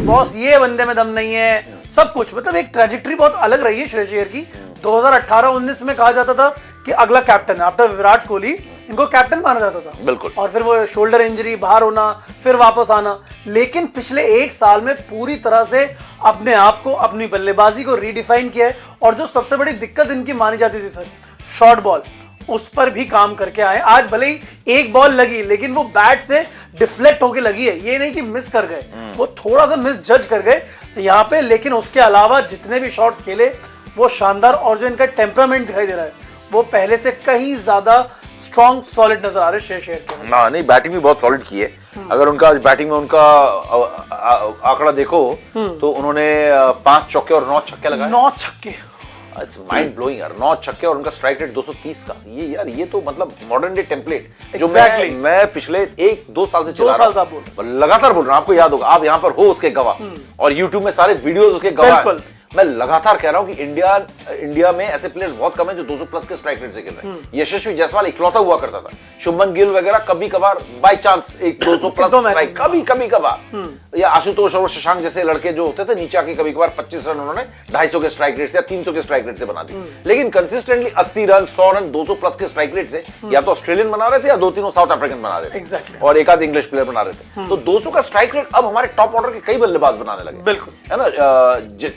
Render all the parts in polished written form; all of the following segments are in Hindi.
बॉस ये बंदे में दम नहीं है, सब कुछ मतलब एक ट्रेजेक्टरी बहुत अलग रही है श्रेयस अय्यर की। 2018-19 में कहा जाता था कि अगला कैप्टन है, आफ्टर विराट कोहली इनको कैप्टन माना जाता था। बिल्कुल। और फिर वो शोल्डर इंजरी, बाहर होना, फिर वापस आना, लेकिन पिछले एक साल में पूरी तरह से अपने आप को, अपनी बल्लेबाजी को रीडिफाइन किया है। और जो सबसे बड़ी दिक्कत इनकी मानी जाती थी सर, शॉर्ट बॉल, उस पर भी काम करके आए। आज भले ही एक बॉल लगी, लेकिन वो बैट से डिफ्लेक्ट होके लगी है, ये नहीं कि मिस कर गए, वो थोड़ा सा मिस जज कर गए यहाँ पे। लेकिन उसके अलावा जितने भी शॉट्स खेले वो शानदार, और जो इनका टेम्परामेंट दिखाई दे रहा है वो पहले से कहीं ज्यादा स्ट्रॉन्ग, सॉलिड नजर आ रहे श्रेयस अय्यर के। ना नहीं, बैटिंग भी बहुत सॉलिड की है। अगर उनका बैटिंग में उनका आंकड़ा देखो तो उन्होंने 5 चौके और 9 छक्के लगाए। 9 छक्के, इट्स माइंड ब्लोइंग यार। 9 छक्के और उनका स्ट्राइक रेट 230 का। ये यार, ये तो मतलब मॉडर्न डे टेम्पलेट जो मैं पिछले 1-2 साल से चला रहा हूं, लगातार बोल रहा हूं। आपको याद होगा, आप यहाँ पर हो उसके गवाह, और यूट्यूब में सारे वीडियोस उसके गवाह। मैं लगातार कह रहा हूं कि इंडिया में ऐसे प्लेयर्स बहुत कम है जो 200 प्लस के स्ट्राइक रेट से खेल रहे हैं। यशस्वी जायसवाल इकलौता हुआ करता था। शुभमन गिल वगैरह कभी कभार बाय चांस एक 200 प्लस स्ट्राइक, कभी कभार, या आशुतोष और शशांक जैसे लड़के जो होते थे नीचे आके कभी कभार 25 रन उन्होंने 250 के स्ट्राइक रेट से या 300 के स्ट्राइक रेट से बना दी। लेकिन कंसिस्टेंटली 80 रन, 100 रन, 200 प्लस के स्ट्राइक रेट से या तो ऑस्ट्रेलियन बना रहे थे या 2-3 साउथ अफ्रीकन बना रहे थे, और एक आध इंग्लिश प्लेयर बना रहे थे। तो 200 का स्ट्राइक रेट अब हमारे टॉप ऑर्डर के कई बल्लेबाज बनाने लगे, बिल्कुल है ना।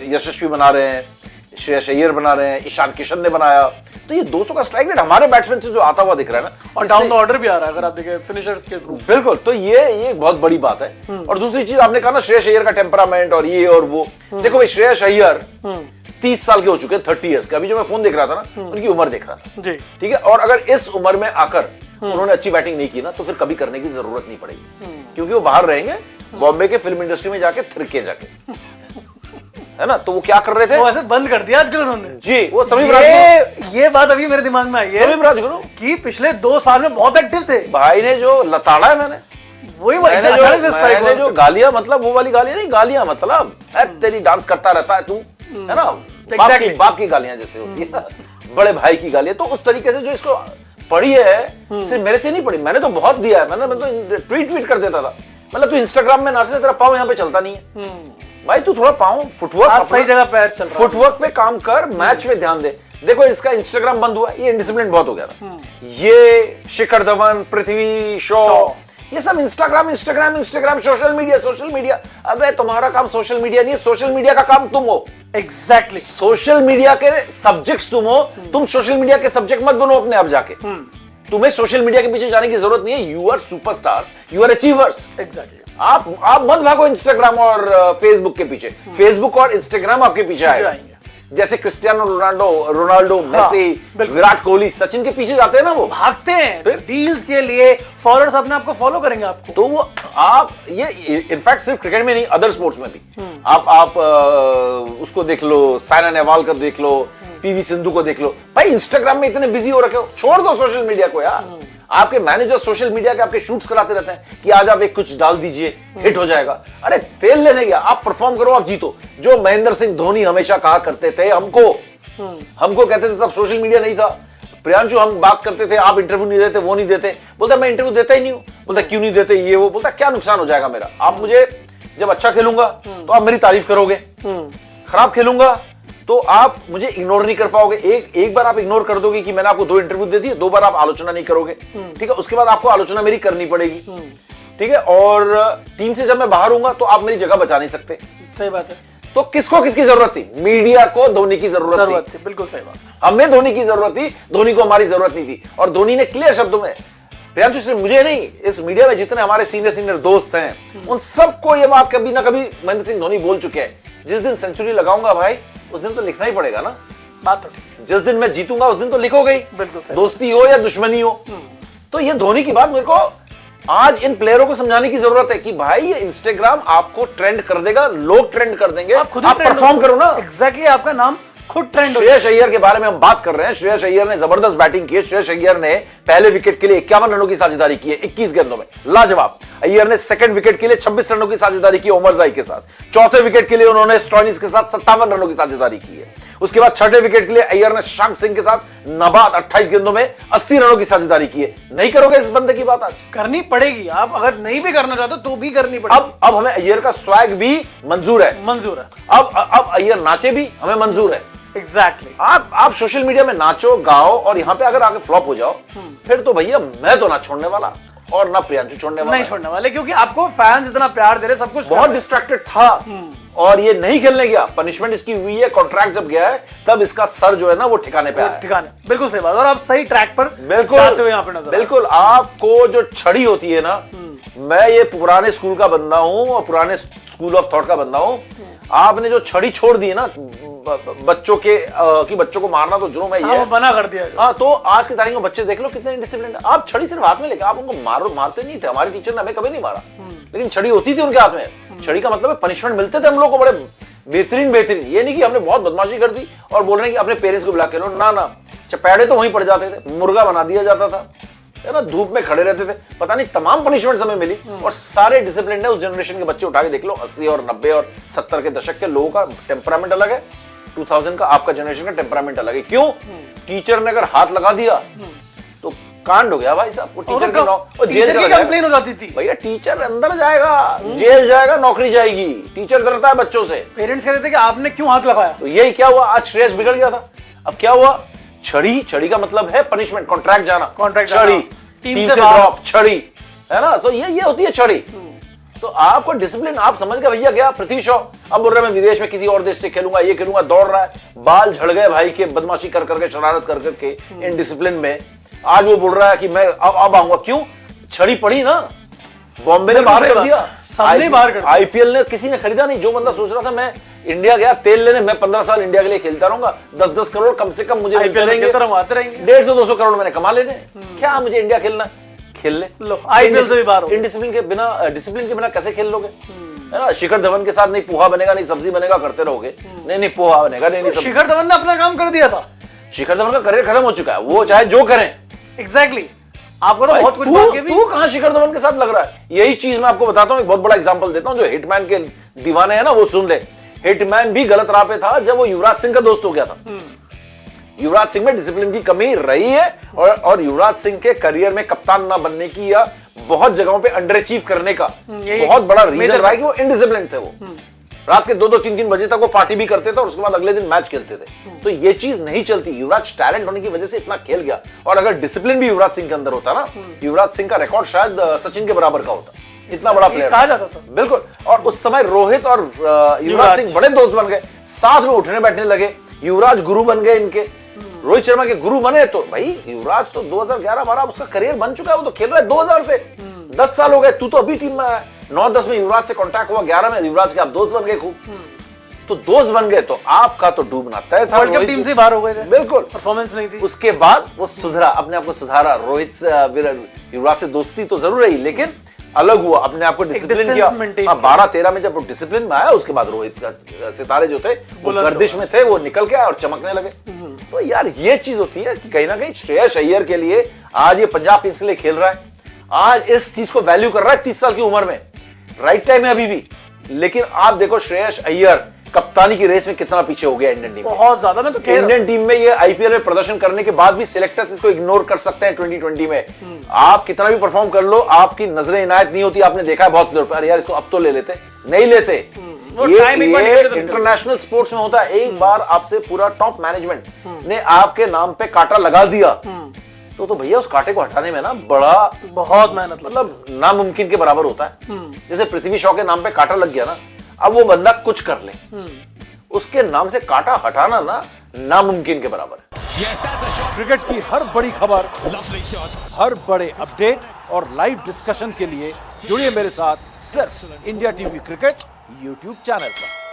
यशस्वी बना रहे हैं, श्रेयस अय्यर बना रहे हैं, ईशान किशन ने बनाया। तो ये 200 का स्ट्राइक रेट हमारे बैट्समैन से जो आता हुआ दिख रहा है ना, और डाउन द ऑर्डर भी आ रहा है अगर आप देखें फिनिशर्स के ग्रुप। बिल्कुल। तो ये एक बहुत बड़ी बात है। और दूसरी चीज आपने कहा ना, श्रेयस अय्यर का टेम्परामेंट और ये और वो। देखो भाई, श्रेयस अय्यर 30 साल के हो चुके हैं, 30 इयर्स के। अभी जो मैं फोन देख रहा था ना, उनकी उम्र देख रहा था जी, ठीक है। और अगर इस उम्र में आकर उन्होंने अच्छी बैटिंग नहीं की ना, तो फिर कभी करने की जरूरत नहीं पड़ेगी, क्योंकि वो बाहर रहेंगे बॉम्बे के फिल्म इंडस्ट्री में जाके थिरके जाके, है ना। तो वो क्या कर रहे थे, वो ऐसे बंद कर दिया आजकल उन्होंने जी। वो समीप ये बात अभी मेरे दिमाग में आई है, समीप राजगुरु कि पिछले 2 साल में बहुत एक्टिव थे भाई ने। जो लताड़ा है मैंने जो गालियां, मतलब वो वाली गालियां नहीं, गालियां मतलब तेरी डांस करता रहता है तू, है ना, बाप की गालियां जैसे होती है, बड़े भाई की गालियां। तो उस तरीके से जो इसको पढ़ी है, सिर्फ मेरे से नहीं पढ़ी, मैंने तो बहुत दिया है। मैं तो ट्वीट कर देता था, मतलब तू इंस्टाग्राम में नाचने, तेरा पाँव यहाँ पे चलता नहीं है भाई, तू थोड़ा पाँव फुटवर्क, सही जगह पैर चल रहा है, फुटवर्क पे काम कर, मैच पे ध्यान दे। देखो इसका इंस्टाग्राम बंद हुआ, ये इंडिसिप्लिन बहुत हो गया था। ये शिखर धवन, पृथ्वी शॉ, ये सब इंस्टाग्राम, सोशल मीडिया। अबे तुम्हारा काम सोशल मीडिया नहीं है, सोशल मीडिया का काम तुम हो। एग्जैक्टली सोशल मीडिया के सब्जेक्ट्स तुम हो। तुम सोशल मीडिया के सब्जेक्ट मत बनो अपने आप जाके। तुम्हें सोशल मीडिया के पीछे जाने की जरूरत नहीं है। You are superstars, you are achievers. Exactly. आप मत भागो इंस्टाग्राम और फेसबुक के पीछे। फेसबुक और इंस्टाग्राम आपके पीछे आएंगे। जैसे Cristiano Ronaldo, Messi, Virat Kohli, Sachin के पीछे जाते हैं ना, वो भागते हैं फिर डील्स के लिए, फॉलोअर्स अपने आपको फॉलो करेंगे आपको। तो वो आप ये इनफैक्ट सिर्फ क्रिकेट में नहीं, अदर स्पोर्ट्स में भी आप उसको देख लो, साइना नेहवाल का देख लो, पीवी सिंधु को देख लो। भाई इंस्टाग्राम में इतने बिजी हो रखे हो, छोड़ दो सोशल मीडिया को यार। आपके मैनेजर सोशल मीडिया के आपके शूट्स कराते रहते हैं कि आज आप एक कुछ डाल दीजिए, हिट हो जाएगा। अरे तेल लेने गया, आप परफॉर्म करो, आप जीतो। जो महेंद्र सिंह धोनी हमेशा कहा करते थे हमको कहते थे, तब सोशल मीडिया नहीं था। प्रियांशु, हम बात करते थे, आप इंटरव्यू नहीं देते, वो नहीं देते। बोलता मैं इंटरव्यू देता ही नहीं हूं। बोलता क्यों नहीं देते, ये वो। बोलता क्या नुकसान हो जाएगा मेरा, आप मुझे जब अच्छा खेलूंगा तो आप मेरी तारीफ करोगे, खराब खेलूंगा तो आप मुझे इग्नोर नहीं कर पाओगे। एक बार आप इग्नोर कर दोगे कि मैंने आपको 2 इंटरव्यू दे दिए, 2 बार आप आलोचना नहीं करोगे, ठीक है। उसके बाद आपको आलोचना मेरी करनी पड़ेगी, ठीक है। और टीम से जब मैं बाहर हूंगा तो आप मेरी जगह बचा नहीं सकते। सही बात है। तो किसको किसकी जरूरत थी? मीडिया को धोनी की जरूरत थी। बिल्कुल सही बात। हमें धोनी की जरूरत थी, धोनी को हमारी जरूरत नहीं थी। और धोनी ने क्लियर शब्दों में, प्रियांशु सिर्फ मुझे नहीं, इस मीडिया में जितने हमारे सीनियर दोस्त हैं, उन सबको ये बात कभी ना कभी महेंद्र सिंह धोनी बोल चुके हैं, जिस दिन सेंचुरी लगाऊंगा भाई, उस दिन तो लिखना ही पड़ेगा ना बात। जिस दिन मैं जीतूंगा उस दिन तो लिखोगे ही, दोस्ती हो या दुश्मनी हो। तो ये धोनी की बात मेरे को आज इन प्लेयरों को समझाने की जरूरत है कि भाई ये इंस्टाग्राम आपको ट्रेंड कर देगा, लोग ट्रेंड कर देंगे, आप परफॉर्म करो ना। एग्जैक्टली, आपका नाम खुद ट्रेंड। श्रेयस अय्यर के बारे में हम बात कर रहे हैं। श्रेयस अय्यर ने जबरदस्त बैटिंग की है। श्रेयस अय्यर ने पहले विकेट के लिए 51 रनों की साझेदारी की है 21 गेंदों में, लाजवाब। अय्यर ने सेकंड विकेट के लिए 26 रनों की साझेदारी की उमर जाई के साथ। चौथे विकेट के लिए उन्होंने स्टॉइनिस के साथ 57 रनों की साझेदारी की है। उसके बाद छठे विकेट के लिए अय्यर ने शशांक सिंह के साथ नाबाद 28 गेंदों में 80 रनों की साझेदारी की है। नहीं करोगे इस बंदे की बात? आज करनी पड़ेगी। आप अगर नहीं भी करना चाहते तो भी करनी पड़ेगी। अब हमें अय्यर का स्वैग भी मंजूर है। अब अय्यर नाचे भी हमें मंजूर है। एग्जैक्टली आप सोशल मीडिया में नाचो गाओ और यहाँ पे अगर आगे फ्लॉप हो जाओ फिर तो भैया मैं तो ना छोड़ने वाला और ना प्रियांशु छोड़ने वाला। नहीं छोड़ने वाले, क्योंकि आपको फैंस इतना प्यार दे रहे, सब कुछ बहुत डिस्ट्रैक्टेड था और ये नहीं खेलने गया। पनिशमेंट इसकी हुई है, कॉन्ट्रैक्ट जब गया है तब इसका सर जो है ना वो ठिकाने पे आया। ठिकाने, बिल्कुल सही बात। और आप सही ट्रैक पर बिल्कुल जाते हुए यहाँ पे नजर। बिल्कुल आपको जो छड़ी होती है ना, मैं ये पुराने स्कूल का बंदा हूं और पुराने स्कूल ऑफ थॉट का बंदा हूं। आपने जो छड़ी छोड़ दी है ना बच्चों के कि बच्चों को मारना तो जुर्म है, ये बना कर दिया। हाँ, तो आज की तारीख में बच्चे देख लो कितने इंडिसिप्लिन है। आप छड़ी सिर्फ हाथ में लेके आप उनको मारते नहीं थे। हमारे टीचर ने हमें कभी नहीं मारा, लेकिन छड़ी होती थी उनके हाथ में। छड़ी का मतलब है पनिशमेंट मिलते थे हम लोग को बड़े बेहतरीन। ये नहीं कि हमने बहुत बदमाशी कर दी और बोल रहे हैं कि अपने पेरेंट्स को बुला के लो। ना, चपेड़े तो वहीं पड़ जाते थे, मुर्गा बना दिया जाता था, है ना, धूप में खड़े रहते थे, पता नहीं तमाम पनिशमेंट हमें मिली। और सारे डिसिप्लिन है। उस जनरेशन के बच्चे उठा के देख लो, 80 और 90 और 70 के दशक के लोगों का टेम्परामेंट अलग है, 2000 का आपका जनरेशन का टेम्परामेंट अलग है। क्यों? टीचर ने अगर हाथ लगा दिया तो कांड हो गया भाई साहब। वो टीचर की जेल की कंप्लेन हो जाती थी। भैया टीचर अंदर जाएगा, जेल जाएगा, नौकरी जाएगी। टीचर डरता है बच्चों से। पेरेंट्स कहते थे कि आपने क्यों हाथ लगाया। तो यही क्या हुआ, आज श्रेयस बिगड़ गया था। अब क्या हुआ? छड़ी का मतलब है पनिशमेंट, कॉन्ट्रैक्ट जाना, छड़ी टीम से ड्रॉप, छड़ी, है ना। सो ये होती है छड़ी। तो आपको डिसिप्लिन आप समझ गए भैया। गया पृथ्वी शॉ, अब बोल रहा है मैं विदेश में किसी और देश से खेलूंगा, ये खेलूंगा, दौड़ रहा है, बाल झड़ गए भाई के बदमाशी कर करके, शरारत कर करके इनडिसिप्लिन में। आज वो बोल रहा है कि मैं अब आऊंगा। क्यों? छड़ी पड़ी ना, बॉम्बे ने बाहर कर दिया, सबने बाहर कर दिया। आईपीएल ने किसी ने खरीदा नहीं। जो बंदा सोच रहा था मैं इंडिया गया तेल लेने, मैं 15 साल इंडिया के लिए खेलता रहूंगा, 10-10 करोड़ कम से कम मुझे मिलते रहेंगे, 150-200 करोड़ मैंने कमा लेने, क्या मुझे इंडिया खेलना, खेल ले लो। आईपीएल से भी बाहर हो। डिसिप्लिन के बिना कैसे खेल लोगे, है ना। शिखर धवन के साथ नहीं पोहा बनेगा, नहीं सब्जी बनेगा करते रहोगे, नहीं पोहा बनेगा, नहीं शिखर धवन ने अपना काम कर दिया था। शिखर धवन का करियर खत्म हो चुका है, वो चाहे जो करें। एग्जैक्टली आपको तो बहुत कुछ तू कहां शिखर धवन के साथ लग रहा है। यही चीज मैं आपको बताता हूं, एक बहुत बड़ा एग्जांपल देता हूं। जो हिटमैन के दीवाने हैं ना वो सुन ले। हिटमैन भी गलत राह पे था जब वो युवराज सिंह का दोस्त हो गया था। युवराज सिंह में डिसिप्लिन की कमी रही है और युवराज सिंह के करियर में कप्तान ना बनने की या बहुत जगहों पे अंडर अचीव करने का बहुत बड़ा रीजन रहा है कि वो इनडिसिप्लिन थे। वो रात के 2-2, 3-3 बजे तक वो पार्टी भी करते थे और उसके बाद अगले दिन मैच खेलते थे। तो ये चीज नहीं चलती। युवराज टैलेंट होने की वजह से इतना खेल गया, और अगर डिसिप्लिन भी युवराज सिंह के अंदर होता ना, युवराज सिंह का रिकॉर्ड शायद सचिन के बराबर का होता। इतना बड़ा प्लेयर कहा जाता था। बिल्कुल। और उस समय रोहित और युवराज सिंह बड़े दोस्त बन गए, साथ में उठने बैठने लगे। युवराज गुरु बन गए इनके, रोहित शर्मा के गुरु बने। तो भाई युवराज तो 2011-12 उसका करियर बन चुका है, वो तो खेल रहा है 2000 से। 10 साल हो गए, तू तो अभी टीम में आया। 9-10 में युवराज से कांटेक्ट हुआ, 11 में युवराज के आप दोस्त बन गए खूब। तो दोस्त बन गए तो आपका तो डूबना तय था। वर्ल्ड कप टीम से बाहर हो गए थे, बिल्कुल परफॉर्मेंस नहीं थी। उसके बाद वो सुधरा, अपने आप को सुधारा। रोहित से युवराज से दोस्ती तो जरूर रही, लेकिन अलग हुआ, अपने आप को डिसिप्लिन किया। 12-13 में जब वो डिसिप्लिन में आया, उसके बाद रोहित का सितारे जो थे वो गर्दिश में थे, वो निकल के आए और चमकने लगे। तो यार ये चीज होती है कि कहीं ना कहीं श्रेयस अय्यर के लिए आज ये पंजाब किंग्स के लिए खेल रहा है, आज इस चीज को वैल्यू कर रहा है 30 साल की उम्र में। राइट टाइम है अभी भी। लेकिन आप देखो श्रेयस अय्यर कप्तानी की रेस में कितना पीछे हो गया इंडियन टीम, बहुत ज्यादा। मैं तो कह रहा हूं इंडियन टीम में ये आईपीएल में प्रदर्शन करने के बाद भी सिलेक्टर्स इसको इग्नोर कर सकते हैं। 2020 में आप कितना भी परफॉर्म कर लो, आपकी नजरें इनायत नहीं होती। आपने देखा है बहुत लोग, अरे यार इसको अब तो ले लेते, नहीं लेते। ये इंटरनेशनल स्पोर्ट्स में होता है। एक बार आपसे पूरा टॉप मैनेजमेंट ने आपके नाम पे कांटा लगा दिया तो भैया उस कांटे को हटाने में ना बहुत मेहनत, मतलब नामुमकिन के बराबर होता है। जैसे पृथ्वी शॉ के नाम पे कांटा लग गया ना, अब वो बंदा कुछ कर ले, उसके नाम से कांटा हटाना ना नामुमकिन के बराबर है। क्रिकेट की हर बड़ी खबर, हर बड़े अपडेट और लाइव डिस्कशन के लिए जुड़िए मेरे साथ सिर्फ India TV cricket YouTube channel पर।